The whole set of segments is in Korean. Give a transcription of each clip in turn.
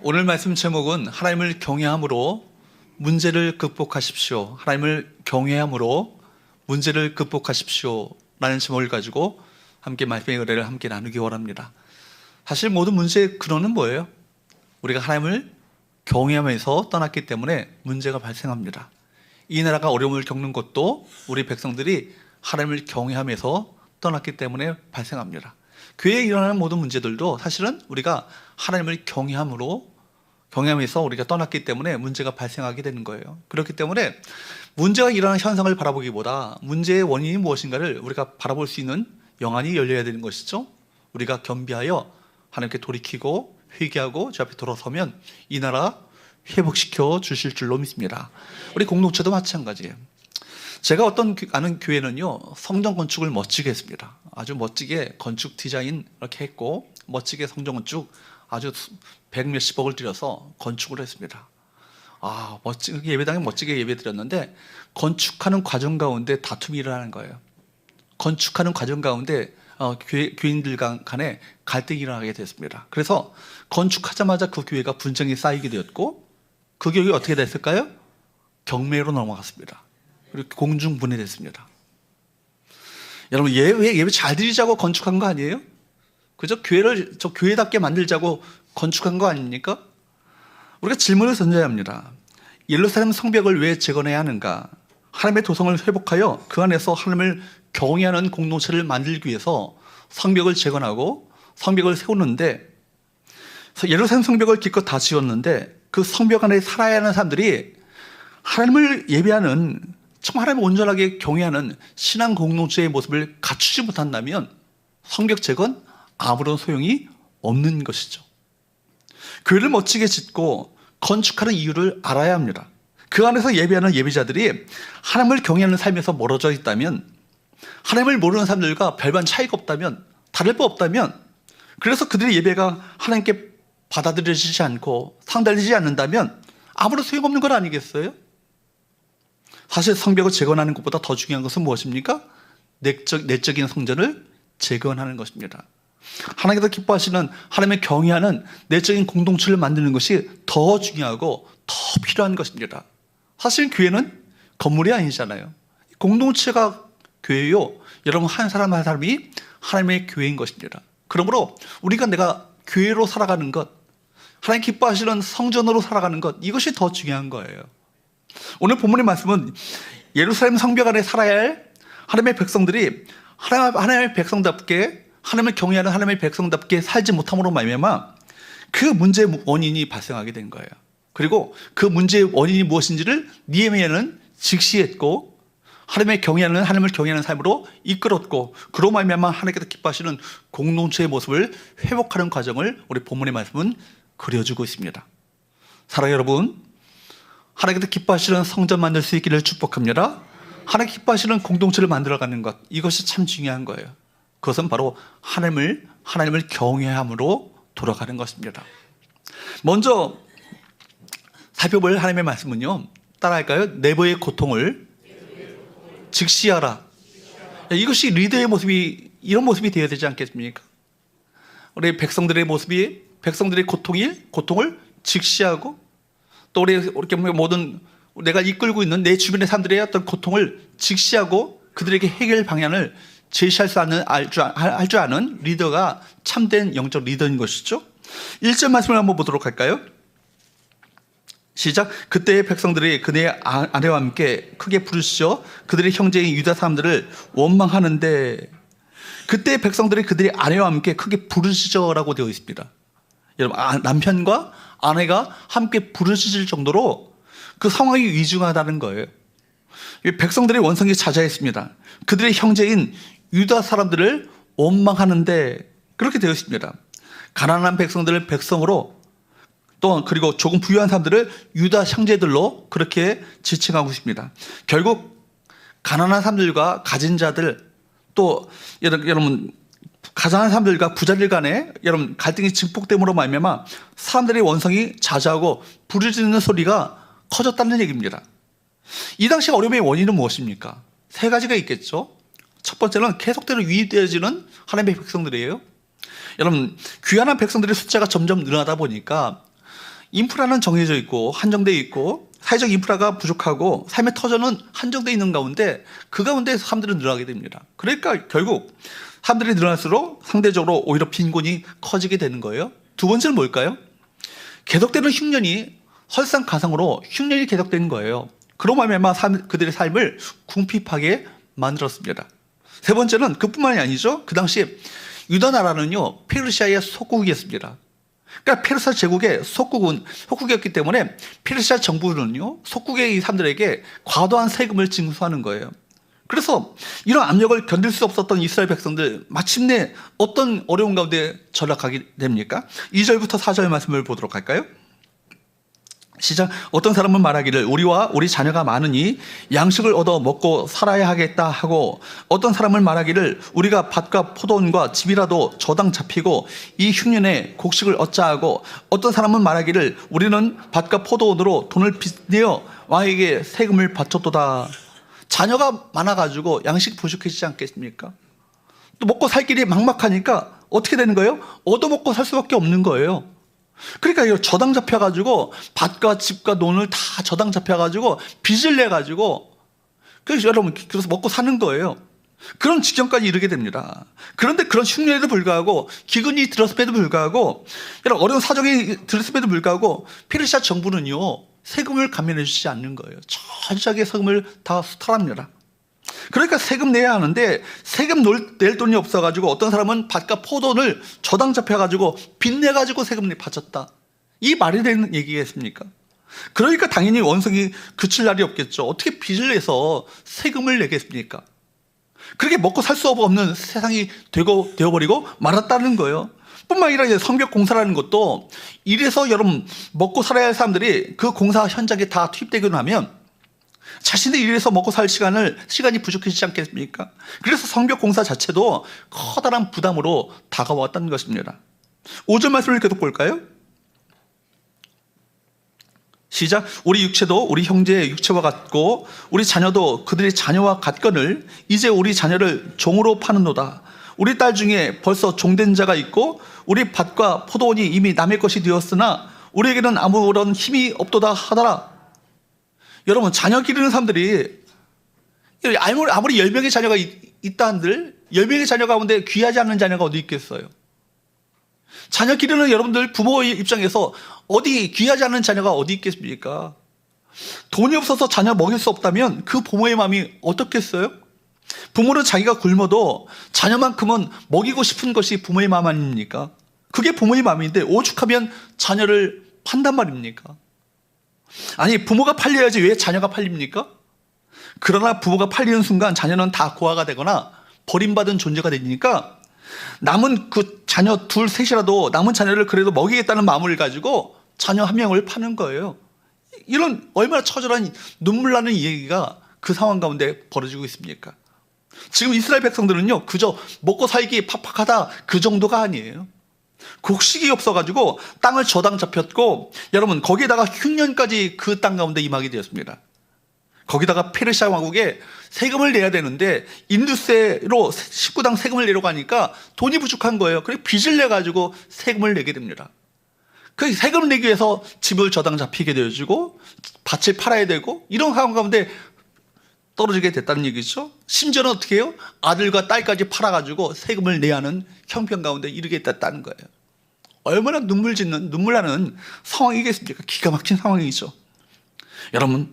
오늘 말씀 제목은 하나님을 경외함으로 문제를 극복하십시오. 하나님을 경외함으로 문제를 극복하십시오 라는 제목을 가지고 함께 말씀의 은혜를 함께 나누기 원합니다. 사실 모든 문제의 근원은 뭐예요? 우리가 하나님을 경외하면서 떠났기 때문에 문제가 발생합니다. 이 나라가 어려움을 겪는 것도 우리 백성들이 하나님을 경외하면서 떠났기 때문에 발생합니다. 교회에 일어나는 모든 문제들도 사실은 우리가 하나님을 경외하면서 우리가 떠났기 때문에 문제가 발생하게 되는 거예요. 그렇기 때문에 문제가 일어나는 현상을 바라보기보다 문제의 원인이 무엇인가를 우리가 바라볼 수 있는 영안이 열려야 되는 것이죠. 우리가 겸비하여 하나님께 돌이키고 회개하고 주 앞에 돌아서면 이 나라 회복시켜 주실 줄로 믿습니다. 우리 공동체도 마찬가지예요. 제가 아는 교회는요, 성전 건축을 멋지게 했습니다. 아주 멋지게 건축 디자인 이렇게 했고, 멋지게 성전 건축 아주 100몇십억을 들여서 건축을 했습니다. 멋지게 예배당에 멋지게 예배 드렸는데, 건축하는 과정 가운데 다툼이 일어나는 거예요. 건축하는 과정 가운데 교인들 간에 갈등이 일어나게 됐습니다. 그래서 건축하자마자 그 교회가 분쟁이 쌓이게 되었고, 그 교회가 어떻게 됐을까요? 경매로 넘어갔습니다. 그리고 공중분해됐습니다. 여러분, 예배 잘 드리자고 건축한 거 아니에요? 그죠? 교회를 교회답게 만들자고 건축한 거 아닙니까? 우리가 질문을 던져야 합니다. 예루살렘 성벽을 왜 재건해야 하는가? 하나님의 도성을 회복하여 그 안에서 하나님을 경외하는 공동체를 만들기 위해서 성벽을 재건하고 성벽을 세우는데, 예루살렘 성벽을 기껏 다 지었는데 그 성벽 안에 살아야 하는 사람들이 하나님을 예배하는, 정말 하나님을 온전하게 경외하는 신앙 공동체의 모습을 갖추지 못한다면 성벽 재건 아무런 소용이 없는 것이죠. 교회를 멋지게 짓고 건축하는 이유를 알아야 합니다. 그 안에서 예배하는 예배자들이 하나님을 경외하는 삶에서 멀어져 있다면, 하나님을 모르는 사람들과 별반 차이가 없다면, 다를 바 없다면, 그래서 그들의 예배가 하나님께 받아들여지지 않고 상달리지 않는다면 아무런 소용없는 건 아니겠어요? 사실 성벽을 재건하는 것보다 더 중요한 것은 무엇입니까? 내적인 성전을 재건하는 것입니다. 하나님께서 기뻐하시는, 하나님의 경외하는 내적인 공동체를 만드는 것이 더 중요하고 더 필요한 것입니다. 사실 교회는 건물이 아니잖아요. 공동체가 교회요, 여러분 한 사람 한 사람이 하나님의 교회인 것입니다. 그러므로 내가 교회로 살아가는 것, 하나님 기뻐하시는 성전으로 살아가는 것, 이것이 더 중요한 거예요. 오늘 본문의 말씀은 예루살렘 성벽 안에 살아야 할 하나님의 백성들이 하나님의 백성답게, 하나님을 경외하는 하나님의 백성답게 살지 못함으로 말미암아 그 문제의 원인이 발생하게 된 거예요. 그리고 그 문제의 원인이 무엇인지를 느헤미야는 직시했고, 하나님을 경외하는 삶으로 이끌었고, 그로 말미암아 하나님께서 기뻐하시는 공동체의 모습을 회복하는 과정을 우리 본문의 말씀은 그려주고 있습니다. 사랑하는 여러분, 하나님께서 기뻐하시는 성전 만들 수 있기를 축복합니다. 하나님 기뻐하시는 공동체를 만들어가는 것, 이것이 참 중요한 거예요. 그것은 바로 하나님을 경외함으로 돌아가는 것입니다. 먼저 살펴볼 하나님의 말씀은요, 따라할까요? 내부의 고통을 직시하라. 이것이 리더의 모습이, 이런 모습이 되어야 되지 않겠습니까? 우리 백성들의 고통을 직시하고, 또 이렇게 모든 내가 이끌고 있는 내 주변의 사람들의 어떤 고통을 직시하고 그들에게 해결 방향을 제시할 수 할 줄 아는 리더가 참된 영적 리더인 것이죠. 1절 말씀을 한번 보도록 할까요? 시작. 그때의 백성들이 그네의 아내와 함께 크게 부르시어 그들의 형제인 유다 사람들을 원망하는데, 그때의 백성들이 그들의 아내와 함께 크게 부르시죠라고 되어 있습니다. 여러분, 남편과 아내가 함께 부르짖을 정도로 그 상황이 위중하다는 거예요. 백성들의 원성이 자자했습니다. 그들의 형제인 유다 사람들을 원망하는데, 그렇게 되어 있습니다. 가난한 백성들을 백성으로, 또 그리고 조금 부유한 사람들을 유다 형제들로 그렇게 지칭하고 있습니다. 결국 가난한 사람들과 가진 자들, 또 여러분 가난한 사람들과 부자들 간에 여러분 갈등이 증폭됨으로 말미암아 사람들의 원성이 자자하고 부르짖는 소리가 커졌다는 얘기입니다. 이 당시 어려움의 원인은 무엇입니까? 세 가지가 있겠죠. 첫 번째는 계속대로 위대해지는 하나님의 백성들이에요. 여러분, 귀한 백성들의 숫자가 점점 늘어나다 보니까 인프라는 정해져 있고 한정되어 있고 사회적 인프라가 부족하고 삶의 터전은 한정되어 있는 가운데 그 가운데 사람들은 늘어나게 됩니다. 그러니까 결국 사람들이 늘어날수록 상대적으로 오히려 빈곤이 커지게 되는 거예요. 두 번째는 뭘까요? 계속되는 흉년이 설상가상으로 흉년이 계속되는 거예요. 그로 말미암아 그들의 삶을 궁핍하게 만들었습니다. 세 번째는 그뿐만이 아니죠. 그 당시 유다 나라는요 페르시아의 속국이었습니다. 그러니까 페르시아 제국의 속국이었기 때문에 페르시아 정부는요 속국의 이 사람들에게 과도한 세금을 징수하는 거예요. 그래서 이런 압력을 견딜 수 없었던 이스라엘 백성들 마침내 어떤 어려운 가운데 전락하게 됩니까? 2절부터 4절 말씀을 보도록 할까요? 시작. 어떤 사람은 말하기를 우리와 우리 자녀가 많으니 양식을 얻어 먹고 살아야 하겠다 하고, 어떤 사람은 말하기를 우리가 밭과 포도원과 집이라도 저당 잡히고 이 흉년에 곡식을 얻자 하고, 어떤 사람은 말하기를 우리는 밭과 포도원으로 돈을 빚내어 왕에게 세금을 바쳤도다. 자녀가 많아가지고 양식 부족해지지 않겠습니까? 또 먹고 살 길이 막막하니까 어떻게 되는 거예요? 얻어먹고 살 수밖에 없는 거예요. 그러니까 이거 저당 잡혀가지고 밭과 집과 논을 다 저당 잡혀가지고 빚을 내가지고 그래서 여러분 그래서 먹고 사는 거예요. 그런 지경까지 이르게 됩니다. 그런데 그런 흉년에도 불구하고 기근이 들었음에도 불구하고 여러분 어려운 사정이 들었음에도 불구하고 페르시아 정부는요 세금을 감면해 주지 않는 거예요. 철저하게 세금을 다 수탈합니다. 그러니까 세금 내야 하는데 세금 낼 돈이 없어가지고 어떤 사람은 밭과 포도를 저당 잡혀가지고 빚내가지고 세금을 바쳤다. 이 말이 되는 얘기겠습니까? 그러니까 당연히 원성이 그칠 날이 없겠죠. 어떻게 빚을 내서 세금을 내겠습니까? 그렇게 먹고 살 수 없는 세상이 되어버리고 말았다는 거예요. 뿐만 아니라 이제 성벽 공사라는 것도 이래서 여러분 먹고 살아야 할 사람들이 그 공사 현장에 다 투입되고 나면 자신들이 이래서 먹고 살 시간이 부족해지지 않겠습니까? 그래서 성벽 공사 자체도 커다란 부담으로 다가왔다는 것입니다. 5절 말씀을 계속 볼까요? 시작. 우리 육체도 우리 형제의 육체와 같고 우리 자녀도 그들의 자녀와 같거늘 이제 우리 자녀를 종으로 파는도다. 우리 딸 중에 벌써 종된 자가 있고 우리 밭과 포도원이 이미 남의 것이 되었으나 우리에게는 아무런 힘이 없도다 하더라. 여러분 자녀 기르는 사람들이 아무리 10명의 자녀가 있다 한들 10명의 자녀 가운데 귀하지 않는 자녀가 어디 있겠어요? 자녀 기르는 여러분들 부모의 입장에서 어디 귀하지 않은 자녀가 어디 있겠습니까? 돈이 없어서 자녀 먹일 수 없다면 그 부모의 마음이 어떻겠어요? 부모는 자기가 굶어도 자녀만큼은 먹이고 싶은 것이 부모의 마음 아닙니까? 그게 부모의 마음인데 오죽하면 자녀를 판단 말입니까? 아니 부모가 팔려야지 왜 자녀가 팔립니까? 그러나 부모가 팔리는 순간 자녀는 다 고아가 되거나 버림받은 존재가 되니까 남은 그 자녀 둘 셋이라도 남은 자녀를 그래도 먹이겠다는 마음을 가지고 자녀 한 명을 파는 거예요. 이런 얼마나 처절한 눈물 나는 얘기가 그 상황 가운데 벌어지고 있습니까? 지금 이스라엘 백성들은요 그저 먹고 살기 팍팍하다 그 정도가 아니에요. 곡식이 없어가지고 땅을 저당 잡혔고 여러분 거기에다가 흉년까지 그 땅 가운데 임하게 되었습니다. 거기다가 페르시아 왕국에 세금을 내야 되는데 인두세로 식구당 세금을 내려고 하니까 돈이 부족한 거예요. 그래서 빚을 내가지고 세금을 내게 됩니다. 그 세금을 내기 위해서 집을 저당 잡히게 되어지고 밭을 팔아야 되고 이런 상황 가운데 떨어지게 됐다는 얘기죠. 심지어는 어떻게 해요? 아들과 딸까지 팔아가지고 세금을 내야 하는 형편 가운데 이르게 됐다는 거예요. 얼마나 눈물 나는 상황이겠습니까? 기가 막힌 상황이죠. 여러분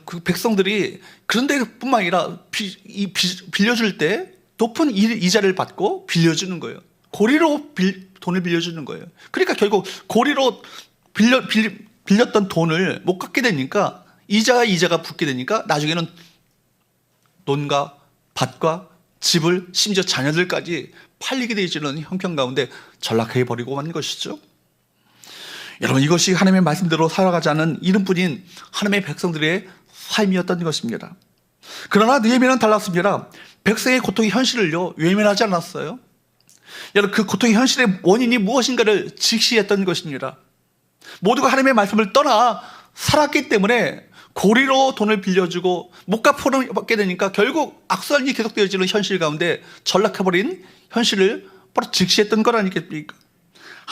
그 백성들이 그런데 뿐만 아니라 빌려줄 때 높은 이자를 받고 빌려주는 거예요. 고리로 돈을 빌려주는 거예요. 그러니까 결국 고리로 빌렸던 돈을 못 갚게 되니까 이자가 붙게 되니까 나중에는 논과 밭과 집을 심지어 자녀들까지 팔리게 되어지는 형편 가운데 전락해버리고 만 것이죠. 여러분 이것이 하나님의 말씀대로 살아가지 않은 이름뿐인 하나님의 백성들의 삶이었던 것입니다. 그러나 느헤미야는 달랐습니다. 백성의 고통의 현실을요 외면하지 않았어요. 여러분 그 고통의 현실의 원인이 무엇인가를 직시했던 것입니다. 모두가 하나님의 말씀을 떠나 살았기 때문에 고리로 돈을 빌려주고 못 갚게 되니까 결국 악순환이 계속되어지는 현실 가운데 전락해버린 현실을 바로 직시했던 거라니겠습니까?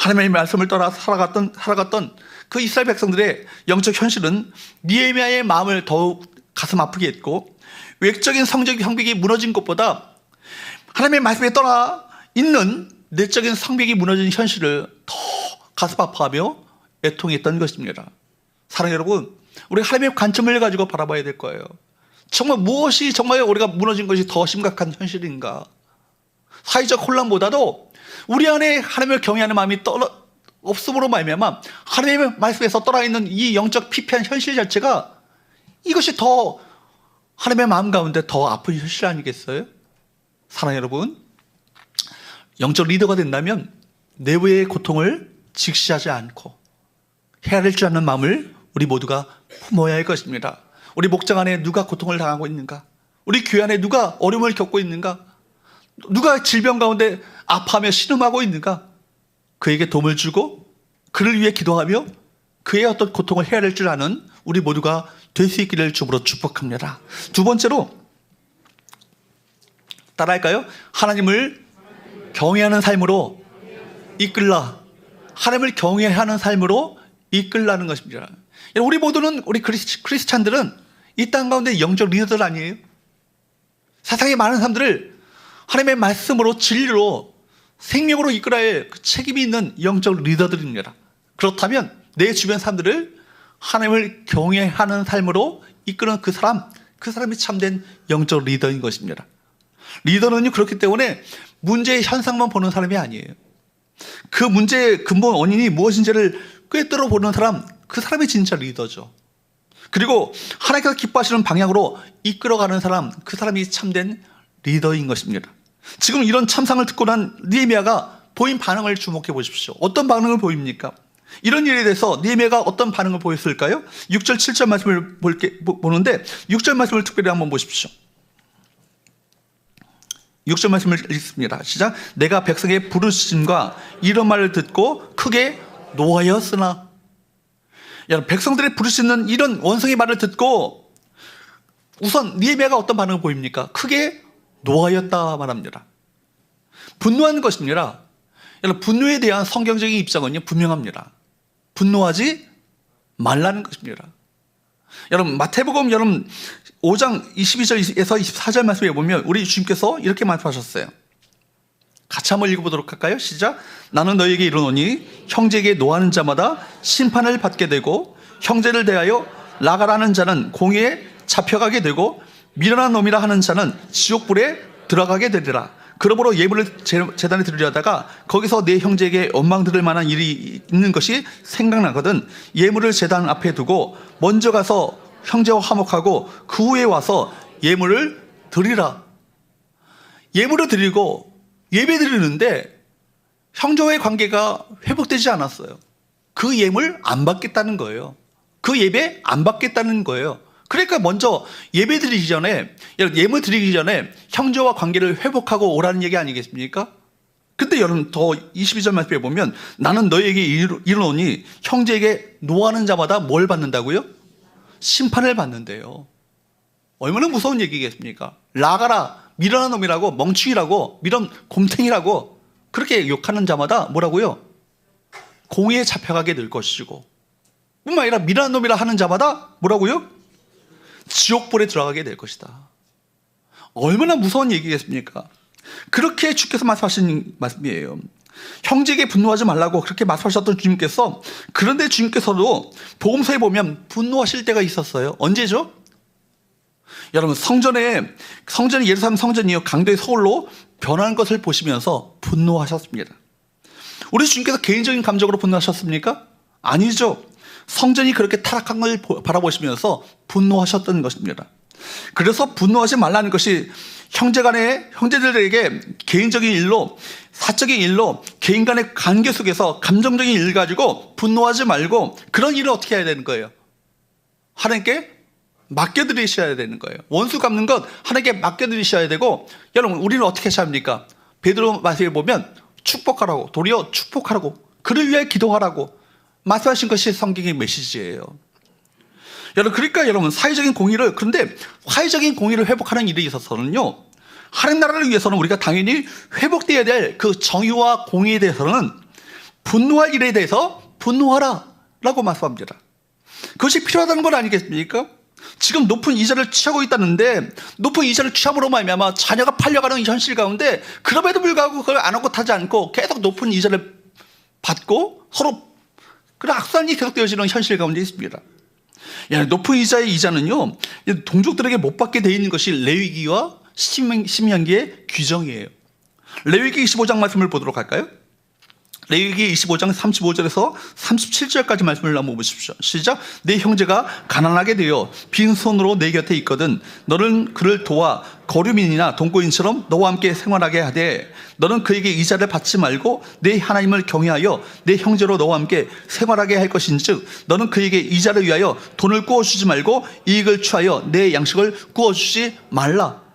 하나님의 말씀을 따라 살아갔던 그 이스라엘 백성들의 영적 현실은 느헤미야의 마음을 더욱 가슴 아프게 했고, 외적인 성적 성벽이 무너진 것보다 하나님의 말씀에 떠나 있는 내적인 성벽이 무너진 현실을 더 가슴 아파하며 애통했던 것입니다. 사랑하는 여러분, 우리 하나님의 관점을 가지고 바라봐야 될 거예요. 정말 무엇이 정말 우리가 무너진 것이 더 심각한 현실인가? 사회적 혼란보다도 우리 안에 하나님을 경외하는 마음이 없음으로 말미암아 하나님의 말씀에서 떠나 있는 이 영적 피폐한 현실 자체가, 이것이 더 하나님의 마음 가운데 더 아픈 현실 아니겠어요? 사랑하는 여러분, 영적 리더가 된다면 내부의 고통을 직시하지 않고 헤아릴 줄 아는 마음을 우리 모두가 품어야 할 것입니다. 우리 목장 안에 누가 고통을 당하고 있는가? 우리 교회 안에 누가 어려움을 겪고 있는가? 누가 질병 가운데 아파하며 신음하고 있는가? 그에게 도움을 주고 그를 위해 기도하며 그의 어떤 고통을 헤아릴 줄 아는 우리 모두가 될 수 있기를 주으로 축복합니다. 두 번째로 따라할까요? 하나님을 경외하는 삶으로 이끌라. 하나님을 경외하는 삶으로 이끌라는 것입니다. 우리 모두는, 우리 크리스찬들은 이 땅 가운데 영적 리더들 아니에요? 세상의 많은 사람들을 하나님의 말씀으로 진리로 생명으로 이끌어야 할 그 책임이 있는 영적 리더들입니다. 그렇다면 내 주변 사람들을 하나님을 경외하는 삶으로 이끄는 그 사람이 참된 영적 리더인 것입니다. 리더는요, 그렇기 때문에 문제의 현상만 보는 사람이 아니에요. 그 문제의 근본 원인이 무엇인지를 꿰뚫어 보는 사람, 그 사람이 진짜 리더죠. 그리고 하나님께서 기뻐하시는 방향으로 이끌어가는 사람, 그 사람이 참된 리더인 것입니다. 지금 이런 참상을 듣고 난 느헤미야가 보인 반응을 주목해 보십시오. 어떤 반응을 보입니까? 이런 일에 대해서 느헤미야가 어떤 반응을 보였을까요? 6절 7절 말씀을 보는데 6절 말씀을 특별히 한번 보십시오. 6절 말씀을 읽습니다. 시작. 내가 백성의 부르짖음과 이런 말을 듣고 크게 노하였으나. 여러분, 백성들의 부르짖는 이런 원성의 말을 듣고 우선 느헤미야가 어떤 반응을 보입니까? 크게 노하였다 말합니다. 분노하는 것입니다. 여러분, 분노에 대한 성경적인 입장은요, 분명합니다. 분노하지 말라는 것입니다. 여러분, 마태복음 여러분 5장 22절에서 24절 말씀에 보면 우리 주님께서 이렇게 말씀하셨어요. 같이 한번 읽어보도록 할까요? 시작. 나는 너에게 이르노니 형제에게 노하는 자마다 심판을 받게 되고 형제를 대하여 나가라는 자는 공회에 잡혀가게 되고 미련한 놈이라 하는 자는 지옥불에 들어가게 되리라. 그러므로 예물을 제단에 드리려다가 거기서 내 형제에게 원망 들을 만한 일이 있는 것이 생각나거든 예물을 제단 앞에 두고 먼저 가서 형제와 화목하고 그 후에 와서 예물을 드리라. 예물을 드리고 예배 드리는데 형제와의 관계가 회복되지 않았어요. 그 예물 안 받겠다는 거예요. 그 예배 안 받겠다는 거예요. 그러니까 먼저 예배 드리기 전에, 예물 드리기 전에 형제와 관계를 회복하고 오라는 얘기 아니겠습니까? 근데 여러분 더 22절 말씀에 보면 나는 너에게 이르노니 형제에게 노하는 자마다 뭘 받는다고요? 심판을 받는데요. 얼마나 무서운 얘기겠습니까? 나가라, 미련한 놈이라고, 멍충이라고, 미련 곰탱이라고 그렇게 욕하는 자마다 뭐라고요? 공회에 잡혀가게 될 것이고, 뿐만 아니라 미련한 놈이라 하는 자마다 뭐라고요? 지옥불에 들어가게 될 것이다. 얼마나 무서운 얘기겠습니까? 그렇게 주께서 말씀하신 말씀이에요. 형제에게 분노하지 말라고 그렇게 말씀하셨던 주님께서, 그런데 주님께서도 복음서에 보면 분노하실 때가 있었어요. 언제죠? 여러분, 성전이 예루살렘 성전이요 강도의 서울로 변하는 것을 보시면서 분노하셨습니다. 우리 주님께서 개인적인 감정으로 분노하셨습니까? 아니죠. 성전이 그렇게 타락한 걸 바라보시면서 분노하셨던 것입니다. 그래서 분노하지 말라는 것이 형제들에게 개인적인 일로, 사적인 일로, 개인 간의 관계 속에서 감정적인 일 가지고 분노하지 말고 그런 일을 어떻게 해야 되는 거예요? 하나님께 맡겨드리셔야 되는 거예요. 원수 갚는 것 하나님께 맡겨드리셔야 되고, 여러분 우리는 어떻게 하셔야 합니까? 베드로 말씀에 보면 축복하라고, 도리어 축복하라고, 그를 위해 기도하라고 말씀하신 것이 성경의 메시지예요. 그러니까 여러분 그런데 사회적인 공의를 회복하는 일에 있어서는요, 하나님 나라를 위해서는 우리가 당연히 회복되어야 될 그 정의와 공의에 대해서는 분노할 일에 대해서 분노하라 라고 말씀합니다. 그것이 필요하다는 건 아니겠습니까? 지금 높은 이자를 취하고 있다는데 높은 이자를 취함으로 말미암아 자녀가 팔려가는 현실 가운데 그럼에도 불구하고 그걸 안 하고 타지 않고 계속 높은 이자를 받고 서로 그런 악순환이 계속되어지는 현실 가운데 있습니다. 높은 이자의 이자는요, 동족들에게 못 받게 되어 있는 것이 레위기와 신명기의 규정이에요. 레위기 25장 말씀을 보도록 할까요? 레위기 25장 35절에서 37절까지 말씀을 한번 보십시오. 시작. 내 형제가 가난하게 되어 빈손으로 내 곁에 있거든 너는 그를 도와 거류민이나 동거인처럼 너와 함께 생활하게 하되 너는 그에게 이자를 받지 말고 내 하나님을 경외하여 내 형제로 너와 함께 생활하게 할 것인즉 너는 그에게 이자를 위하여 돈을 구워주지 말고 이익을 취하여 내 양식을 구워주지 말라.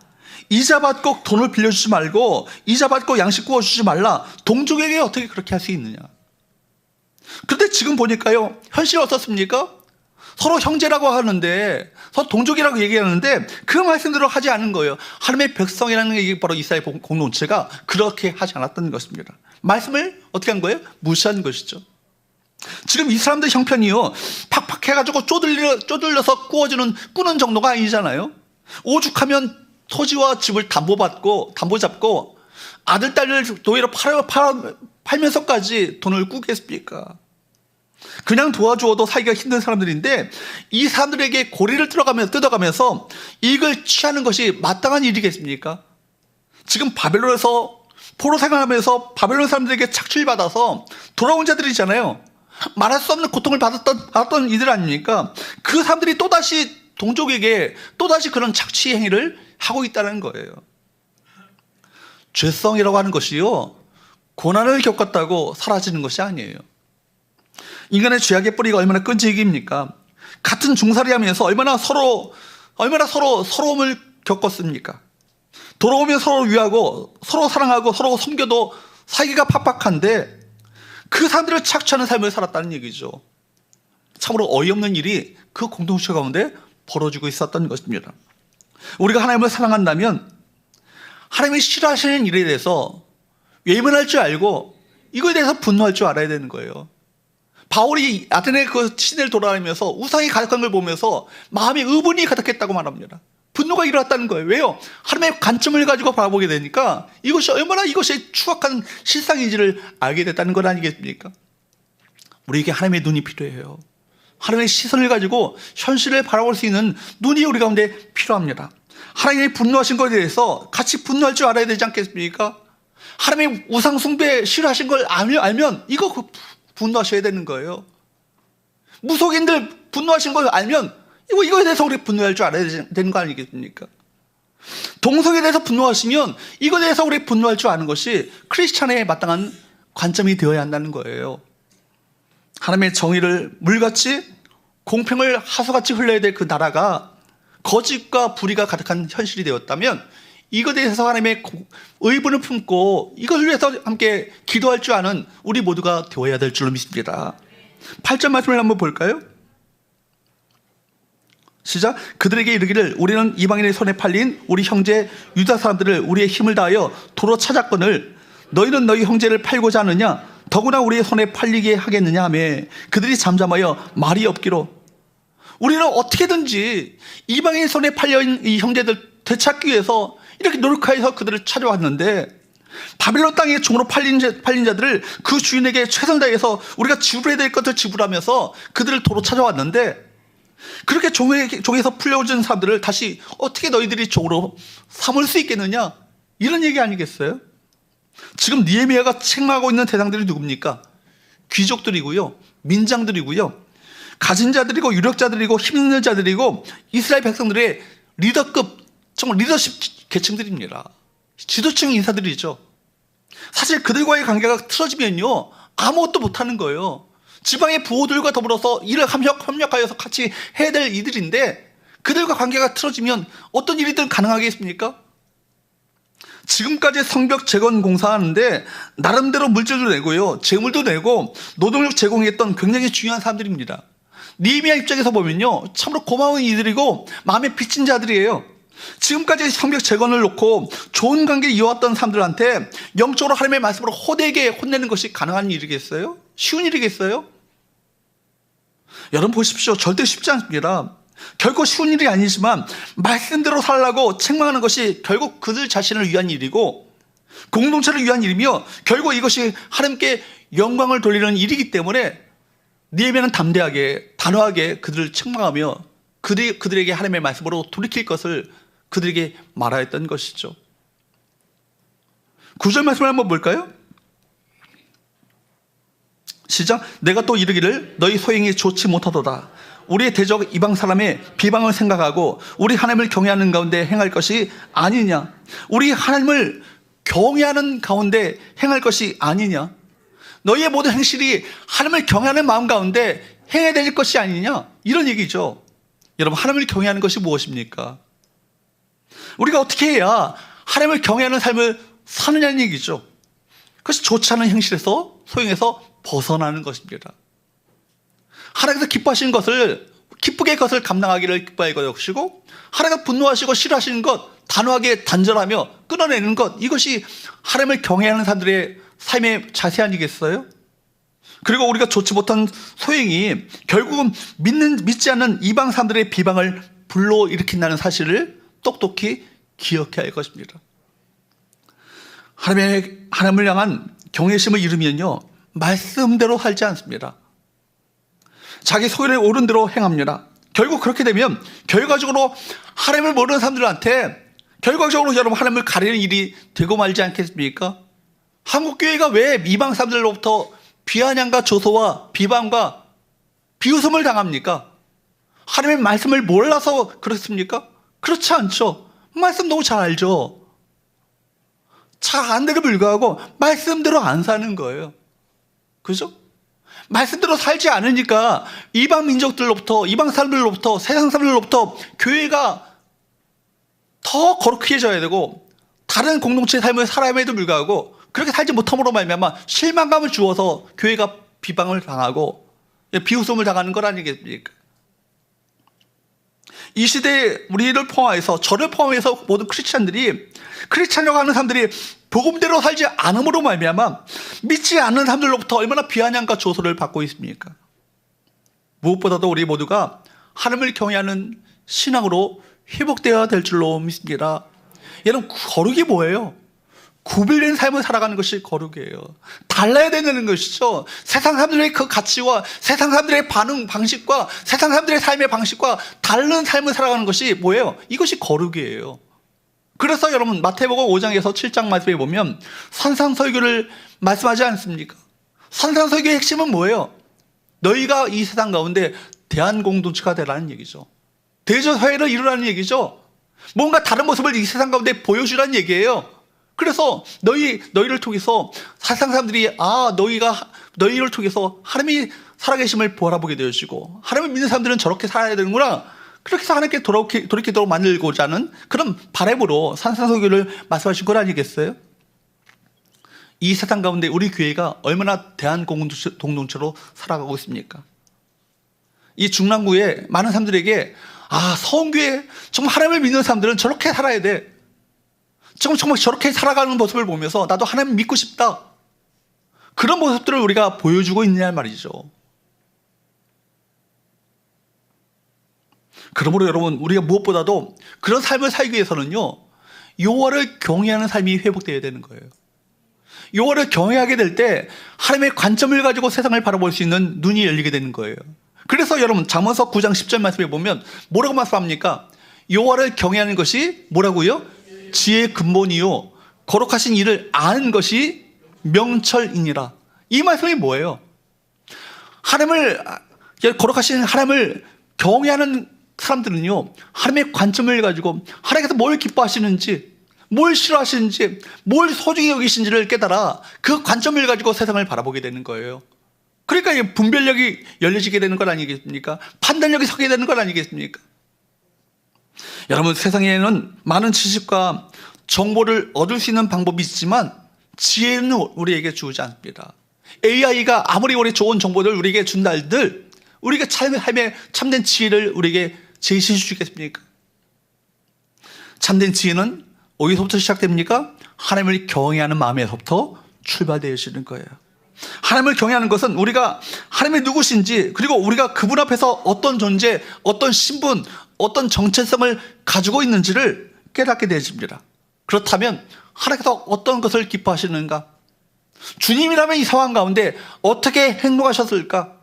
이자 받고 돈을 빌려주지 말고 이자 받고 양식 구워주지 말라. 동족에게 어떻게 그렇게 할 수 있느냐. 그런데 지금 보니까요, 현실이 어떻습니까? 서로 형제라고 하는데 서로 동족이라고 얘기하는데 그 말씀대로 하지 않은 거예요. 하나님의 백성이라는 게 바로 이스라엘 공동체가 그렇게 하지 않았던 것입니다. 말씀을 어떻게 한 거예요? 무시한 것이죠. 지금 이 사람들 형편이요, 팍팍해가지고 쪼들려서 꾸는 정도가 아니잖아요. 오죽하면 토지와 집을 담보 잡고 아들, 딸을 노예로 팔면서까지 돈을 꾸겠습니까? 그냥 도와주어도 살기가 힘든 사람들인데 이 사람들에게 고리를 뜯어가면서 이익을 취하는 것이 마땅한 일이겠습니까? 지금 바벨론에서 포로 생활하면서 바벨론 사람들에게 착취받아서 돌아온 자들이잖아요. 말할 수 없는 고통을 받았던 이들 아닙니까? 그 사람들이 또다시 동족에게 또다시 그런 착취 행위를 하고 있다는 거예요. 죄성이라고 하는 것이요, 고난을 겪었다고 사라지는 것이 아니에요. 인간의 죄악의 뿌리가 얼마나 끈질깁니까? 같은 중살이 하면서 얼마나 서로 서러움을 겪었습니까? 돌아오면 서로 위하고 서로 사랑하고 서로 섬겨도 살기가 팍팍한데 그 사람들을 착취하는 삶을 살았다는 얘기죠. 참으로 어이없는 일이 그 공동체 가운데 벌어지고 있었던 것입니다. 우리가 하나님을 사랑한다면 하나님이 싫어하시는 일에 대해서 외면할 줄 알고 이거에 대해서 분노할 줄 알아야 되는 거예요. 바울이 아테네 그 시내를 돌아다니면서 우상이 가득한 걸 보면서 마음에 의분이 가득했다고 말합니다. 분노가 일어났다는 거예요. 왜요? 하나님의 관점을 가지고 바라보게 되니까 이것이 추악한 실상인지를 알게 됐다는 것 아니겠습니까? 우리에게 하나님의 눈이 필요해요. 하나님의 시선을 가지고 현실을 바라볼 수 있는 눈이 우리 가운데 필요합니다. 하나님이 분노하신 것에 대해서 같이 분노할 줄 알아야 되지 않겠습니까? 하나님의 우상 숭배 싫어하신 걸 알면 이거 분노하셔야 되는 거예요. 무속인들 분노하신 걸 알면 이거에 대해서 우리 분노할 줄 알아야 되는 거 아니겠습니까? 동성에 대해서 분노하시면 이거에 대해서 우리 분노할 줄 아는 것이 크리스찬의 마땅한 관점이 되어야 한다는 거예요. 하나님의 정의를 물같이 공평을 하수같이 흘러야 될 그 나라가 거짓과 불의가 가득한 현실이 되었다면 이것에 대해서 하나님의 의분을 품고 이것을 위해서 함께 기도할 줄 아는 우리 모두가 되어야 될 줄로 믿습니다. 8절 말씀을 한번 볼까요? 시작. 그들에게 이르기를 우리는 이방인의 손에 팔린 우리 형제 유다 사람들을 우리의 힘을 다하여 도로 찾았거늘 너희는 너희 형제를 팔고자 하느냐 더구나 우리의 손에 팔리게 하겠느냐 하며 그들이 잠잠하여 말이 없기로 우리는 어떻게든지 이방인 손에 팔려있는 이 형제들 되찾기 위해서 이렇게 노력하여서 그들을 찾아왔는데 바벨론 땅에 종으로 팔린 자들을 그 주인에게 최선을 다해서 우리가 지불해야 될 것을 지불하면서 그들을 도로 찾아왔는데 그렇게 종에서 풀려오는 사람들을 다시 어떻게 너희들이 종으로 삼을 수 있겠느냐 이런 얘기 아니겠어요? 지금 느헤미야가 책망하고 있는 대상들이 누굽니까? 귀족들이고요, 민장들이고요, 가진 자들이고 유력자들이고 힘 있는 자들이고 이스라엘 백성들의 리더급 정말 리더십 계층들입니다. 지도층 인사들이죠. 사실 그들과의 관계가 틀어지면요 아무것도 못하는 거예요. 지방의 부호들과 더불어서 일을 협력하여서 같이 해야 될 이들인데 그들과 관계가 틀어지면 어떤 일이든 가능하겠습니까? 지금까지 성벽 재건 공사하는데 나름대로 물질도 내고요, 재물도 내고 노동력 제공했던 굉장히 중요한 사람들입니다. 느헤미야 입장에서 보면요 참으로 고마운 이들이고 마음에 비친 자들이에요. 지금까지 성벽 재건을 놓고 좋은 관계를 이어왔던 사람들한테 영적으로 하나님의 말씀으로 호되게 혼내는 것이 가능한 일이겠어요? 쉬운 일이겠어요? 여러분 보십시오. 절대 쉽지 않습니다. 결코 쉬운 일이 아니지만 말씀대로 살라고 책망하는 것이 결국 그들 자신을 위한 일이고 공동체를 위한 일이며 결국 이것이 하나님께 영광을 돌리는 일이기 때문에 느헤미야는 담대하게 단호하게 그들을 책망하며 그들에게 하나님의 말씀으로 돌이킬 것을 그들에게 말하였던 것이죠. 9절 말씀을 한번 볼까요? 시작. 내가 또 이르기를 너희 소행이 좋지 못하도다. 우리의 대적 이방 사람의 비방을 생각하고 우리 하나님을 경외하는 가운데 행할 것이 아니냐. 우리 하나님을 경외하는 가운데 행할 것이 아니냐. 너희의 모든 행실이 하나님을 경외하는 마음 가운데 행해야 될 것이 아니냐. 이런 얘기죠. 여러분 하나님을 경외하는 것이 무엇입니까? 우리가 어떻게 해야 하나님을 경외하는 삶을 사느냐는 얘기죠. 그것이 좋지 않은 행실에서 소행에서 벗어나는 것입니다. 하나님께서 기뻐하시는 것을 기쁘게 그것을 감당하기를 기뻐할 것이고 하나님께서 분노하시고 싫어하시는 것 단호하게 단절하며 끊어내는 것 이것이 하나님을 경외하는 사람들의 삶의 자세 아니겠어요? 그리고 우리가 좋지 못한 소행이 결국은 믿지 않는 이방 사람들의 비방을 불러일으킨다는 사실을 똑똑히 기억해야 할 것입니다. 하나님을 향한 경외심을 잃으면요 말씀대로 살지 않습니다. 자기 소견에 오른 대로 행합니다. 결국 그렇게 되면 결과적으로 하나님을 모르는 사람들한테 결과적으로 여러분 하나님을 가리는 일이 되고 말지 않겠습니까? 한국교회가 왜 이방 사람들로부터 비아냥과 조소와 비방과 비웃음을 당합니까? 하나님의 말씀을 몰라서 그렇습니까? 그렇지 않죠. 말씀 너무 잘 알죠. 잘 안데도 불구하고 말씀대로 안 사는 거예요. 그죠? 말씀대로 살지 않으니까 이방 민족들로부터 이방 사람들로부터 세상 사람들로부터 교회가 더 거룩해져야 되고 다른 공동체의 삶을 살아야에도 불구하고 그렇게 살지 못함으로 말미암아 실망감을 주어서 교회가 비방을 당하고 비웃음을 당하는 것 아니겠습니까? 이 시대에 우리를 포함해서 저를 포함해서 모든 크리스찬이라고 하는 사람들이 복음대로 살지 않음으로 말미암아 믿지 않는 사람들로부터 얼마나 비아냥과 조소를 받고 있습니까? 무엇보다도 우리 모두가 하나님을 경외하는 신앙으로 회복되어야 될 줄로 믿습니다. 여러분 거룩이 뭐예요? 구별된 삶을 살아가는 것이 거룩이에요. 달라야 되는 것이죠. 세상 사람들의 그 가치와 세상 사람들의 반응 방식과 세상 사람들의 삶의 방식과 다른 삶을 살아가는 것이 뭐예요? 이것이 거룩이에요. 그래서 여러분 마태복음 5장에서 7장 말씀에 보면 산상설교를 말씀하지 않습니까? 산상설교의 핵심은 뭐예요? 너희가 이 세상 가운데 대한공동체가 되라는 얘기죠. 대저사회를 이루라는 얘기죠. 뭔가 다른 모습을 이 세상 가운데 보여주라는 얘기예요. 그래서 너희를 통해서 세상 사람들이 너희를 통해서 하나님이 살아계심을 바라보게 되어지고 하나님을 믿는 사람들은 저렇게 살아야 되는구나. 그렇게 해서 하나님께 돌이키도록 만들고자 하는 그런 바람으로 산상설교를 말씀하신 것 아니겠어요? 이 세상 가운데 우리 교회가 얼마나 대한공동체로 살아가고 있습니까? 이 중랑구에 많은 사람들에게 서원교회 정말 하나님을 믿는 사람들은 저렇게 살아야 돼. 정말 저렇게 살아가는 모습을 보면서 나도 하나님 믿고 싶다. 그런 모습들을 우리가 보여주고 있느냐 말이죠. 그러므로 여러분 우리가 무엇보다도 그런 삶을 살기 위해서는요 여호와를 경외하는 삶이 회복되어야 되는 거예요. 여호와를 경외하게 될 때 하나님의 관점을 가지고 세상을 바라볼 수 있는 눈이 열리게 되는 거예요. 그래서 여러분 잠언서 9장 10절 말씀에 보면 뭐라고 말씀합니까? 여호와를 경외하는 것이 뭐라고요? 지혜의 근본이요 거룩하신 이를 아는 것이 명철이니라. 이 말씀이 뭐예요? 거룩하신 하나님을 경외하는 사람들은요 하나님의 관점을 가지고 하나님께서 뭘 기뻐하시는지 뭘 싫어하시는지 뭘 소중히 여기신지를 깨달아 그 관점을 가지고 세상을 바라보게 되는 거예요. 그러니까 분별력이 열려지게 되는 것 아니겠습니까? 판단력이 서게 되는 것 아니겠습니까? 여러분 세상에는 많은 지식과 정보를 얻을 수 있는 방법이 있지만 지혜는 우리에게 주지 않습니다. AI가 아무리 우리 좋은 정보를 우리에게 준다 할들 우리가 삶에 참된 지혜를 우리에게 제시해 주겠습니까? 참된 지혜는 어디서부터 시작됩니까? 하나님을 경외하는 마음에서부터 출발되어지는 거예요. 하나님을 경외하는 것은 우리가 하나님이 누구신지, 그리고 우리가 그분 앞에서 어떤 존재, 어떤 신분, 어떤 정체성을 가지고 있는지를 깨닫게 되어집니다. 그렇다면 하나님께서 어떤 것을 기뻐하시는가? 주님이라면 이 상황 가운데 어떻게 행동하셨을까?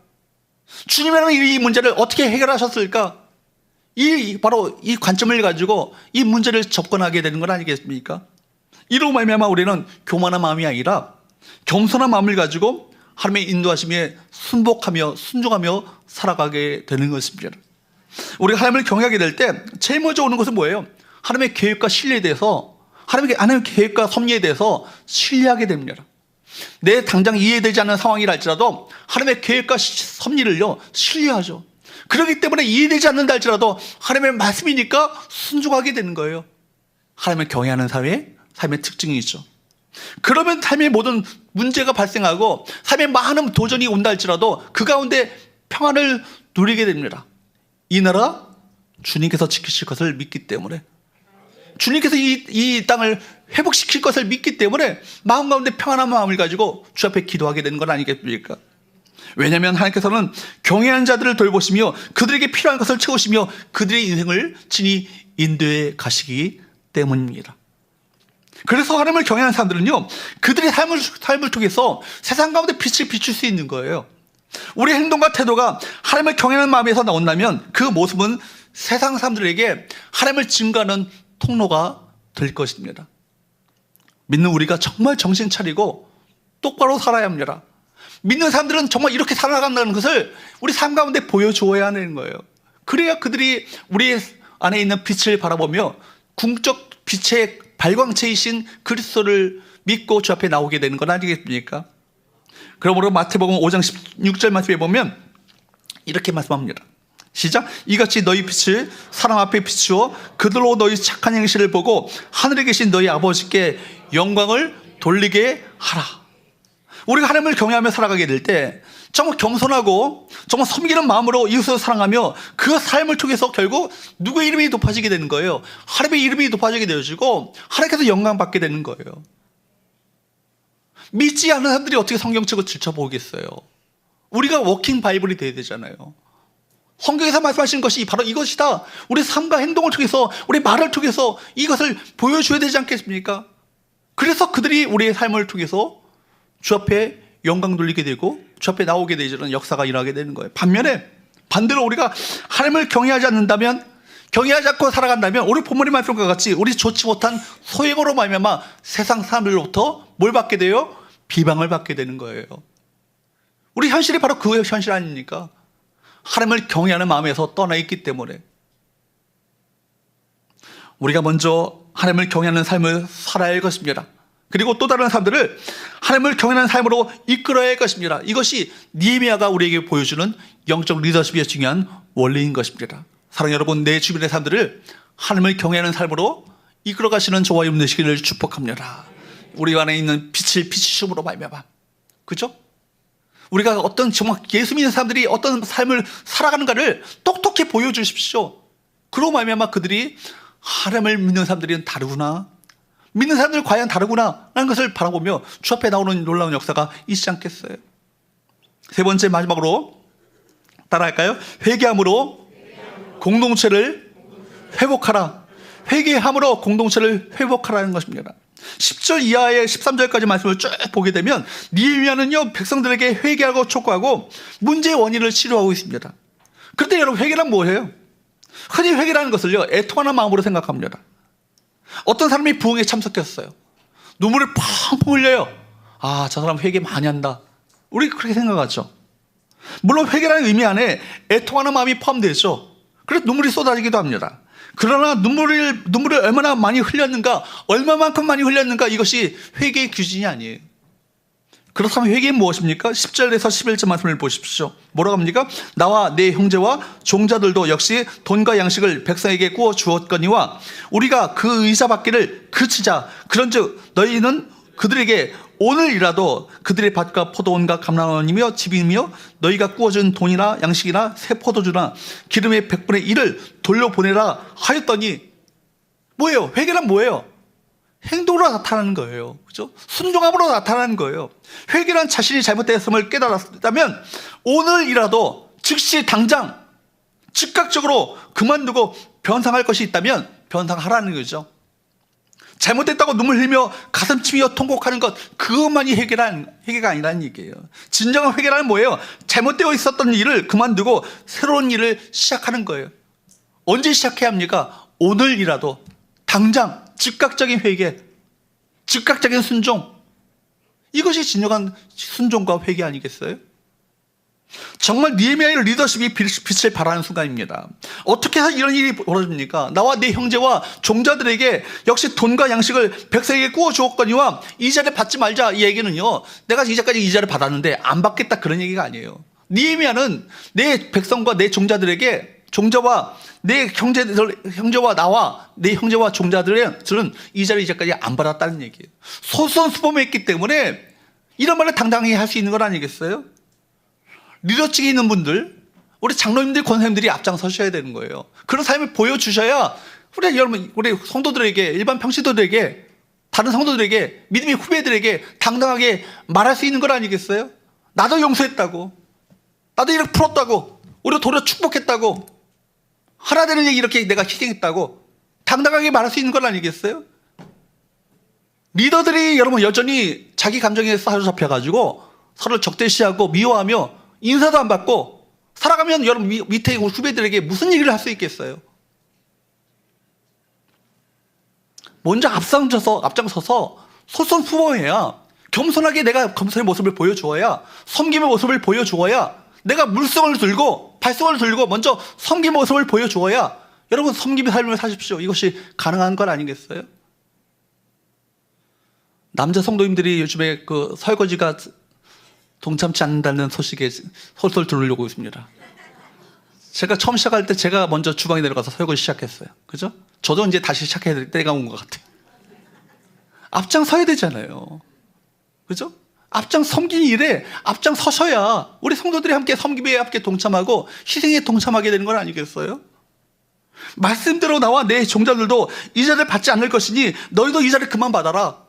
주님이라면 이 문제를 어떻게 해결하셨을까? 바로 이 관점을 가지고 이 문제를 접근하게 되는 건 아니겠습니까? 이로 말미암아 우리는 교만한 마음이 아니라 겸손한 마음을 가지고 하나님의 인도하심에 순복하며 순종하며 살아가게 되는 것입니다. 우리가 하나님을 경외하게 될 때 제일 먼저 오는 것은 뭐예요? 하나님의 계획과 신뢰에 대해서, 하나님의 계획과 섭리에 대해서 신뢰하게 됩니다. 내 당장 이해되지 않는 상황이라 할지라도 하나님의 계획과 섭리를요 신뢰하죠. 그렇기 때문에 이해되지 않는다 할지라도 하나님의 말씀이니까 순종하게 되는 거예요. 하나님을 경외하는 삶의 특징이죠. 그러면 삶의 모든 문제가 발생하고 삶의 많은 도전이 온다 할지라도 그 가운데 평안을 누리게 됩니다. 이 나라 주님께서 지키실 것을 믿기 때문에, 주님께서 이 땅을 회복시킬 것을 믿기 때문에 마음 가운데 평안한 마음을 가지고 주 앞에 기도하게 되는 건 아니겠습니까? 왜냐하면 하나님께서는 경외하는 자들을 돌보시며 그들에게 필요한 것을 채우시며 그들의 인생을 친히 인도해 가시기 때문입니다. 그래서 하나님을 경외하는 사람들은요, 그들의 삶을 통해서 세상 가운데 빛을 비출 수 있는 거예요. 우리의 행동과 태도가 하나님을 경외하는 마음에서 나온다면 그 모습은 세상 사람들에게 하나님을 증거하는 통로가 될 것입니다. 믿는 우리가 정말 정신 차리고 똑바로 살아야 합니다. 믿는 사람들은 정말 이렇게 살아간다는 것을 우리 삶 가운데 보여주어야 하는 거예요. 그래야 그들이 우리 안에 있는 빛을 바라보며 궁적 빛의 발광체이신 그리스도를 믿고 주 앞에 나오게 되는 건 아니겠습니까? 그러므로 마태복음 5장 16절 말씀에 보면 이렇게 말씀합니다. 시작. 이같이 너희 빛을 사람 앞에 비추어 그들로 너희 착한 행실을 보고 하늘에 계신 너희 아버지께 영광을 돌리게 하라. 우리가 하나님을 경외하며 살아가게 될 때 정말 겸손하고 정말 섬기는 마음으로 이웃을 사랑하며 그 삶을 통해서 결국 누구의 이름이 높아지게 되는 거예요? 하나님의 이름이 높아지게 되어지고 하나님께서 영광 받게 되는 거예요. 믿지 않는 사람들이 어떻게 성경책을 들춰보겠어요? 우리가 워킹 바이블이 돼야 되잖아요. 성경에서 말씀하시는 것이 바로 이것이다. 우리 삶과 행동을 통해서, 우리 말을 통해서 이것을 보여줘야 되지 않겠습니까? 그래서 그들이 우리의 삶을 통해서 주 앞에 영광 돌리게 되고 주 앞에 나오게 되는 역사가 일어나게 되는 거예요. 반대로 우리가 하나님을 경외하지 않는다면, 경외하지 않고 살아간다면 오늘 본문의 말씀과 같이 우리 좋지 못한 소행으로 말미암아 세상 사람들로부터 뭘 받게 돼요? 비방을 받게 되는 거예요. 우리 현실이 바로 그 현실 아닙니까? 하나님을 경외하는 마음에서 떠나 있기 때문에 우리가 먼저 하나님을 경외하는 삶을 살아야 할 것입니다. 그리고 또 다른 사람들을 하나님을 경외하는 삶으로 이끌어야 할 것입니다. 이것이 느헤미야가 우리에게 보여주는 영적 리더십의 중요한 원리인 것입니다. 사랑하는 여러분, 내 주변의 사람들을 하나님을 경외하는 삶으로 이끌어 가시는 저와 여러분 되시기를 축복합니다. 우리 안에 있는 빛을 비추심으로 말미암아, 그죠? 우리가 어떤 정말 예수 믿는 사람들이 어떤 삶을 살아가는가를 똑똑히 보여주십시오. 그로 말미암아 그들이 하나님을 믿는 사람들은 다르구나, 믿는 사람들 과연 다르구나 라는 것을 바라보며 주 앞에 나오는 놀라운 역사가 있지 않겠어요? 세 번째, 마지막으로 따라할까요? 회개함으로 공동체를 회복하라. 회개함으로 공동체를 회복하라는 것입니다. 10절 이하의 13절까지 말씀을 쭉 보게 되면 느헤미야는요, 백성들에게 회개하고 촉구하고 문제의 원인을 치료하고 있습니다. 그런데 여러분, 회개란 뭐예요? 흔히 회개라는 것을요, 애통하는 마음으로 생각합니다. 어떤 사람이 부흥에 참석했어요. 눈물을 펑펑 흘려요. 아, 저 사람 회개 많이 한다. 우리 그렇게 생각하죠. 물론 회개라는 의미 안에 애통하는 마음이 포함되죠. 그래서 눈물이 쏟아지기도 합니다. 그러나 눈물을 얼마나 많이 흘렸는가, 얼마만큼 많이 흘렸는가, 이것이 회개의 기준이 아니에요. 그렇다면 회개는 무엇입니까? 10절에서 11절 말씀을 보십시오. 뭐라고 합니까? 나와 내 형제와 종자들도 역시 돈과 양식을 백성에게 구워 주었거니와 우리가 그 의사 받기를 그치자. 그런즉 너희는 그들에게 오늘이라도 그들의 밭과 포도원과 감람원이며 집이며 너희가 구워준 돈이나 양식이나 새 포도주나 기름의 100분의 1을 돌려보내라 하였더니, 뭐예요? 회개란 뭐예요? 행동으로 나타나는 거예요. 그죠? 순종함으로 나타나는 거예요. 회개란 자신이 잘못되었음을 깨달았다면 오늘이라도 즉시 당장 즉각적으로 그만두고 변상할 것이 있다면 변상하라는 거죠. 잘못됐다고 눈물 흘리며 가슴 치며 통곡하는 것, 그것만이 회개가 아니라는 얘기예요. 진정한 회개란 뭐예요? 잘못되어 있었던 일을 그만두고 새로운 일을 시작하는 거예요. 언제 시작해야 합니까? 오늘이라도 당장 즉각적인 회개, 즉각적인 순종, 이것이 진정한 순종과 회개 아니겠어요? 정말 느헤미야의 리더십이 빛을 발하는 순간입니다. 어떻게 해서 이런 일이 벌어집니까? 나와 내 형제와 종자들에게 역시 돈과 양식을 백성에게 구워 주었거니와 이자를 받지 말자, 이 얘기는요, 내가 이제까지 이자를 받았는데 안 받겠다, 그런 얘기가 아니에요. 느헤미야는 내 백성과 내 종자들에게, 종자와 내 형제와 나와 내 형제와 종자들은 이자를 이제까지 안 받았다는 얘기예요. 솔선수범했기 때문에 이런 말을 당당히 할 수 있는 건 아니겠어요? 리더직에 있는 분들, 우리 장로님들, 권사님들이 앞장서셔야 되는 거예요. 그런 삶을 보여주셔야 우리 성도들에게, 일반 평신도들에게, 다른 성도들에게, 믿음의 후배들에게 당당하게 말할 수 있는 건 아니겠어요? 나도 용서했다고, 나도 이렇게 풀었다고, 우리가 도리어 축복했다고, 하나 되는 얘기 이렇게 내가 희생했다고 당당하게 말할 수 있는 건 아니겠어요? 리더들이 여러분 여전히 자기 감정에 사로잡혀가지고 서로 적대시하고 미워하며 인사도 안 받고 살아가면 여러분 밑에 후배들에게 무슨 얘기를 할 수 있겠어요? 먼저 앞장서서 솔선수범해야, 겸손하게 내가 겸손의 모습을 보여주어야, 섬김의 모습을 보여주어야, 내가 물성을 들고 발성을 들고 먼저 섬김의 모습을 보여주어야 여러분 섬김의 삶을 사십시오. 이것이 가능한 건 아니겠어요? 남자 성도님들이 요즘에 그 설거지가 동참치 않는다는 소식에 솔솔 들으려고 있습니다. 제가 처음 시작할 때 제가 먼저 주방에 내려가서 설거지 시작했어요. 그죠? 저도 이제 다시 시작해야 될 때가 온 것 같아요. 앞장 서야 되잖아요. 그죠? 앞장 섬기는 일에 앞장 서셔야 우리 성도들이 함께 섬김에 함께 동참하고 희생에 동참하게 되는 건 아니겠어요? 말씀대로 나와 내 종자들도 이자를 받지 않을 것이니 너희도 이자를 그만 받아라.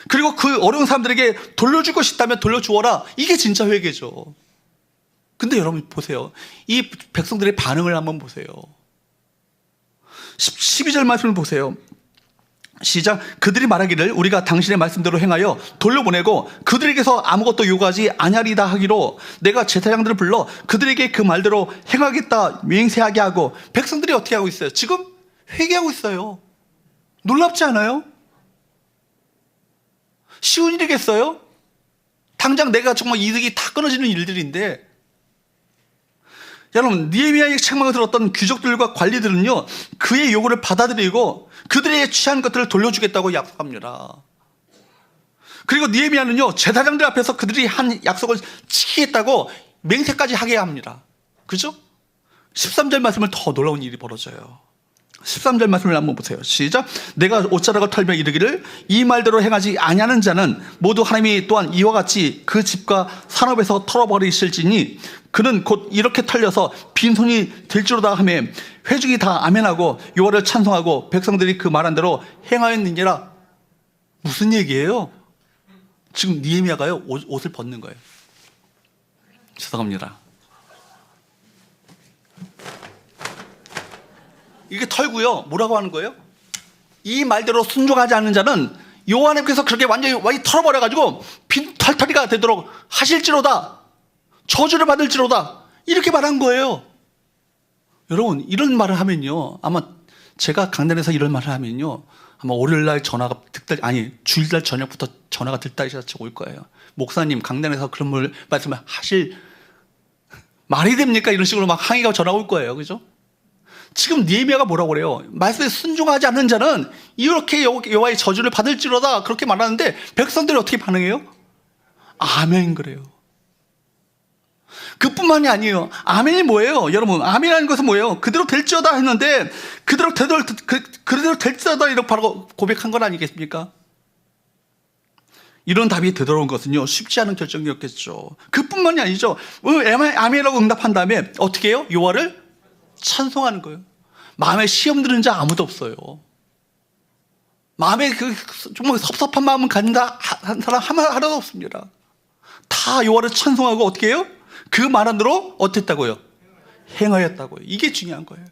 그리고 그 어려운 사람들에게 돌려줄 것이 있다면 돌려주어라. 이게 진짜 회개죠. 근데 여러분 보세요. 이 백성들의 반응을 한번 보세요. 12절 말씀을 보세요. 시작. 그들이 말하기를 우리가 당신의 말씀대로 행하여 돌려보내고 그들에게서 아무것도 요구하지 아니하리다 하기로 내가 제사장들을 불러 그들에게 그 말대로 행하겠다 맹세하게 하고. 백성들이 어떻게 하고 있어요? 지금 회개하고 있어요. 놀랍지 않아요? 쉬운 일이겠어요? 당장 내가 정말 이득이 다 끊어지는 일들인데, 여러분 느헤미야의 책망을 들었던 귀족들과 관리들은요 그의 요구를 받아들이고 그들에게 취한 것들을 돌려주겠다고 약속합니다. 그리고 느헤미야는요 제사장들 앞에서 그들이 한 약속을 지키겠다고 맹세까지 하게 합니다. 그죠? 13절 말씀을 더 놀라운 일이 벌어져요. 13절 말씀을 한번 보세요. 시작. 내가 옷자락을 털며 이르기를 이 말대로 행하지 아니하는 자는 모두 하나님이 또한 이와 같이 그 집과 산업에서 털어버리실지니 그는 곧 이렇게 털려서 빈손이 될지로다 하며 회중이 다 아멘하고 여호와를 찬송하고 백성들이 그 말한 대로 행하였느니라. 무슨 얘기예요? 지금 느헤미야가요 옷을 벗는 거예요. 죄송합니다. 이게 털고요. 뭐라고 하는 거예요? 이 말대로 순종하지 않는 자는 여호와 하나님께서 그렇게 완전히 털어버려가지고 빈 털터리가 되도록 하실지로다. 저주를 받을지로다. 이렇게 말한 거예요. 여러분 이런 말을 하면요 아마 제가 강단에서 이런 말을 하면요 아마 월요일날 전화가 주일날 저녁부터 전화가 들다시다시 올 거예요. 목사님 강단에서 그런 말씀을 하실 말이 됩니까? 이런 식으로 막 항의가 전화 올 거예요. 그죠? 지금 느헤미야가 뭐라고 그래요? 말씀에 순종하지 않는 자는 이렇게 여호와의 저주를 받을지로다 그렇게 말하는데 백성들이 어떻게 반응해요? 아멘 그래요. 그뿐만이 아니에요. 아멘이 뭐예요? 여러분 아멘이라는 것은 뭐예요? 그대로 될지어다 했는데 그대로 될지어다 이렇게 바로 고백한 건 아니겠습니까? 이런 답이 되돌아온 것은요 쉽지 않은 결정이었겠죠. 그뿐만이 아니죠. 아멘이라고 응답한 다음에 어떻게 해요? 여호와를 찬송하는 거예요. 마음에 시험 드는 자 아무도 없어요. 마음에 정말 섭섭한 마음을 갖는다 한 사람 하나도 없습니다. 다 여호와를 찬송하고 어떻게 해요? 그 말한대로 어땠다고요? 행하였다고요. 이게 중요한 거예요.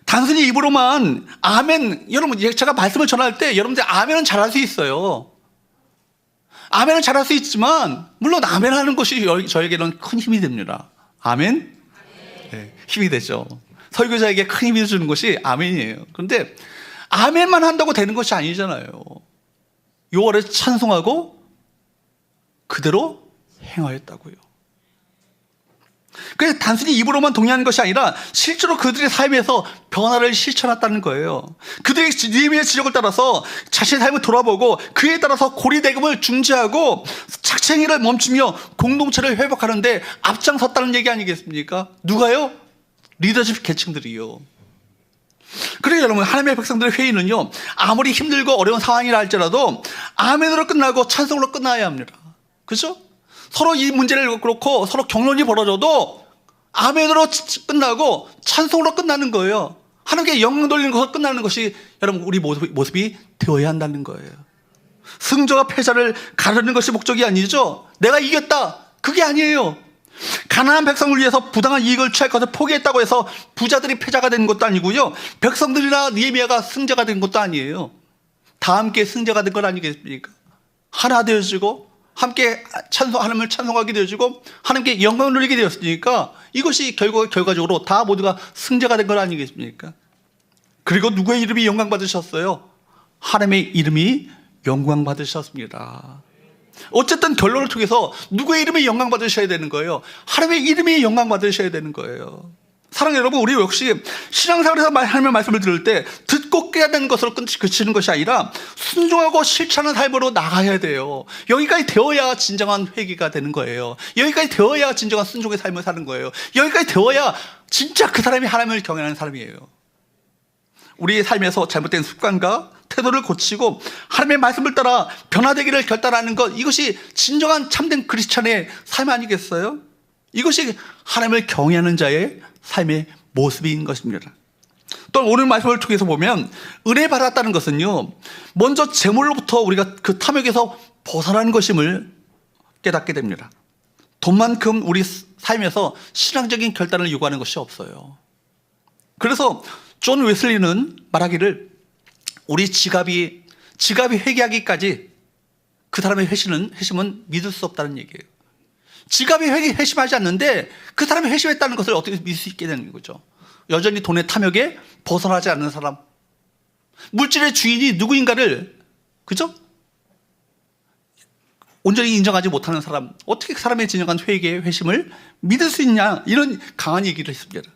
단순히 입으로만 아멘, 여러분 제가 말씀을 전할 때 여러분들 아멘은 잘할 수 있어요. 아멘은 잘할 수 있지만 물론 아멘 하는 것이 저에게는 큰 힘이 됩니다. 아멘? 네, 힘이 되죠. 설교자에게 큰 힘이 주는 것이 아멘이에요. 그런데 아멘만 한다고 되는 것이 아니잖아요. 여호와를 찬송하고 그대로 행하였다고요. 그래서 단순히 입으로만 동의하는 것이 아니라 실제로 그들의 삶에서 변화를 실천했다는 거예요. 그들의 느헤미야의 지적을 따라서 자신의 삶을 돌아보고 그에 따라서 고리대금을 중지하고 착취행위를 멈추며 공동체를 회복하는데 앞장섰다는 얘기 아니겠습니까? 누가요? 리더십 계층들이요. 그래서 여러분, 하나님의 백성들의 회의는요, 아무리 힘들고 어려운 상황이라 할지라도 아멘으로 끝나고 찬송으로 끝나야 합니다. 그렇죠? 서로 이 문제를 그렇고 서로 격론이 벌어져도 아멘으로 끝나고 찬송으로 끝나는 거예요. 하나님께 영광 돌리는 것으로 끝나는 것이 여러분 우리 모습이 되어야 한다는 거예요. 승자가 패자를 가르는 것이 목적이 아니죠. 내가 이겼다, 그게 아니에요. 가나안 백성을 위해서 부당한 이익을 취할 것을 포기했다고 해서 부자들이 패자가 되는 것도 아니고요, 백성들이나 느헤미야가 승자가 된 것도 아니에요. 다 함께 승자가 된 건 아니겠습니까? 하나 되어지고 함께 하나님을 찬송하게 되어지고 하나님께 영광을 누리게 되었으니까 이것이 결과적으로 다 모두가 승자가 된 건 아니겠습니까? 그리고 누구의 이름이 영광 받으셨어요? 하나님의 이름이 영광 받으셨습니다. 어쨌든 결론을 통해서 누구의 이름이 영광 받으셔야 되는 거예요? 하나님의 이름이 영광 받으셔야 되는 거예요. 사랑하는 여러분, 우리 역시 신앙생활에서 하나님의 말씀을 들을 때 듣고 깨닫는 것으로 그치는 것이 아니라 순종하고 실천하는 삶으로 나가야 돼요. 여기까지 되어야 진정한 회개가 되는 거예요. 여기까지 되어야 진정한 순종의 삶을 사는 거예요. 여기까지 되어야 진짜 그 사람이 하나님을 경외하는 사람이에요. 우리의 삶에서 잘못된 습관과 태도를 고치고 하나님의 말씀을 따라 변화되기를 결단하는 것, 이것이 진정한 참된 크리스찬의 삶 아니겠어요? 이것이 하나님을 경외하는 자의 삶의 모습인 것입니다. 또 오늘 말씀을 통해서 보면 은혜 받았다는 것은요, 먼저 재물로부터 우리가 그 탐욕에서 벗어나는 것임을 깨닫게 됩니다. 돈만큼 우리 삶에서 신앙적인 결단을 요구하는 것이 없어요. 그래서 존 웨슬리는 말하기를 우리 지갑이 회개하기까지 그 사람의 회심은 믿을 수 없다는 얘기예요. 지갑이 회심하지 않는데 그 사람이 회심했다는 것을 어떻게 믿을 수 있게 되는 거죠? 여전히 돈의 탐욕에 벗어나지 않는 사람, 물질의 주인이 누구인가를, 그죠? 온전히 인정하지 못하는 사람, 어떻게 그 사람의 진정한 회심을 믿을 수 있냐, 이런 강한 얘기를 했습니다.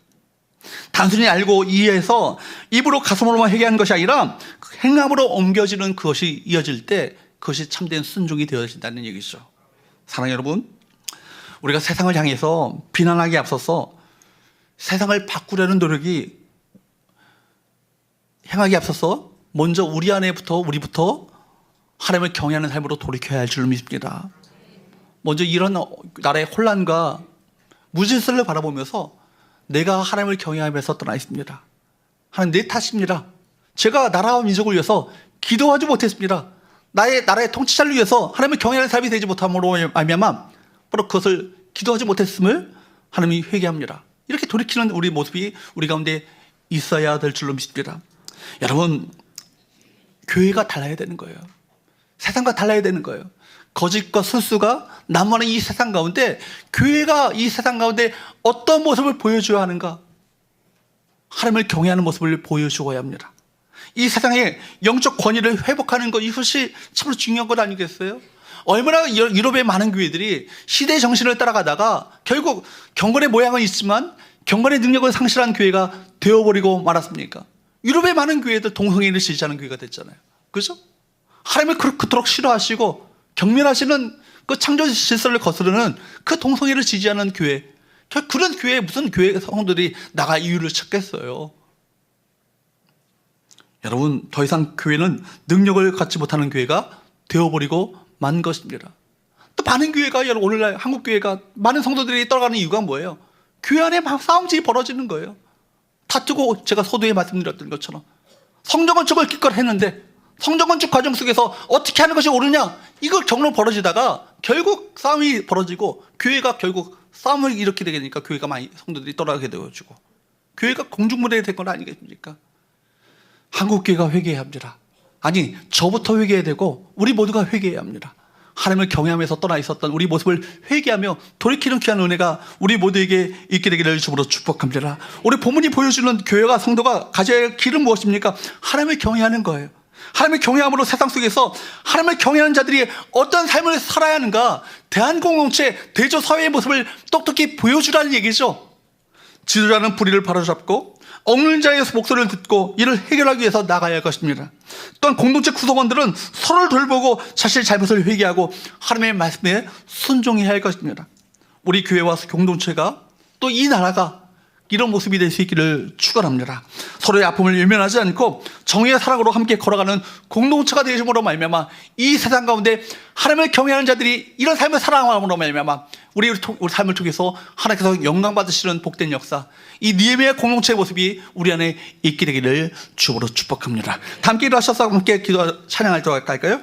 단순히 알고 이해해서 입으로 가슴으로만 회개하는 것이 아니라 행함으로 옮겨지는 그것이 이어질 때 그것이 참된 순종이 되어진다는 얘기죠. 사랑하는 여러분, 우리가 세상을 향해서 비난하기에 앞서서 세상을 바꾸려는 노력이 행하기에 앞서서 먼저 우리부터 하나님을 경외하는 삶으로 돌이켜야 할 줄로 믿습니다. 먼저 이런 나라의 혼란과 무질서를 바라보면서 내가 하나님을 경외하면서 떠나 있습니다. 하나님, 내 탓입니다. 제가 나라와 민족을 위해서 기도하지 못했습니다. 나라의 통치자를 위해서 하나님을 경외하는 삶이 되지 못함으로 말미암아 바로 그것을 기도하지 못했음을 하나님이 회개합니다. 이렇게 돌이키는 우리 모습이 우리 가운데 있어야 될 줄로 믿습니다. 여러분, 교회가 달라야 되는 거예요. 세상과 달라야 되는 거예요. 거짓과 술수가 난무하는 이 세상 가운데 교회가 이 세상 가운데 어떤 모습을 보여줘야 하는가? 하나님을 경외하는 모습을 보여주어야 합니다. 이 세상의 영적 권위를 회복하는 것, 이것이 참으로 중요한 것 아니겠어요? 얼마나 유럽의 많은 교회들이 시대의 정신을 따라가다가 결국 경건의 모양은 있지만 경건의 능력을 상실한 교회가 되어버리고 말았습니까? 유럽의 많은 교회들 동성애를 지지하는 교회가 됐잖아요. 그죠? 하나님을 그토록 싫어하시고 경멸하시는 그 창조 질서를 거스르는 그 동성애를 지지하는 교회, 그런 교회에 무슨 교회 성도들이 나갈 이유를 찾겠어요? 여러분, 더 이상 교회는 능력을 갖지 못하는 교회가 되어버리고 만 것입니다. 또 많은 교회가, 여러분, 오늘날 한국 교회가 많은 성도들이 떠나가는 이유가 뭐예요? 교회 안에 막 싸움질이 벌어지는 거예요. 다투고, 제가 서두에 말씀드렸던 것처럼 성전 건축을 기껏 했는데 성전 건축 과정 속에서 어떻게 하는 것이 옳으냐, 이걸 경로 벌어지다가 결국 싸움이 벌어지고 교회가 결국 싸움을 일으키게 되니까 교회가 많이 성도들이 떠나게 되어지고 교회가 공중무대가 된 건 아니겠습니까? 한국교회가 회개해야 합니다. 아니, 저부터 회개해야 되고 우리 모두가 회개해야 합니다. 하나님을 경외하면서 떠나 있었던 우리 모습을 회개하며 돌이키는 귀한 은혜가 우리 모두에게 있게 되기를 주으로 축복합니다. 우리 본문이 보여주는 교회가 성도가 가져야 할 길은 무엇입니까? 하나님을 경외하는 거예요. 하나님을 경외함으로 세상 속에서 하나님을 경외하는 자들이 어떤 삶을 살아야 하는가, 대한공동체, 대조사회의 모습을 똑똑히 보여주라는 얘기죠. 지도자는 불의를 바로잡고 없는 자의 목소리를 듣고 이를 해결하기 위해서 나가야 할 것입니다. 또한 공동체 구성원들은 서로를 돌보고 자신의 잘못을 회개하고 하나님의 말씀에 순종해야 할 것입니다. 우리 교회와 공동체가 또 이 나라가 이런 모습이 될 수 있기를 축원합니다. 서로의 아픔을 외면하지 않고 정의의 사랑으로 함께 걸어가는 공동체가 되심으로 말미암아 이 세상 가운데 하나님을 경외하는 자들이 이런 삶을 살아감으로 말미암아 우리 삶을 통해서 하나님께서 영광 받으시는 복된 역사, 이 니에미아 공동체의 모습이 우리 안에 있게 되기를 주로 축복합니다. 함께 일어나셔서 함께 기도 찬양할 때 할까요?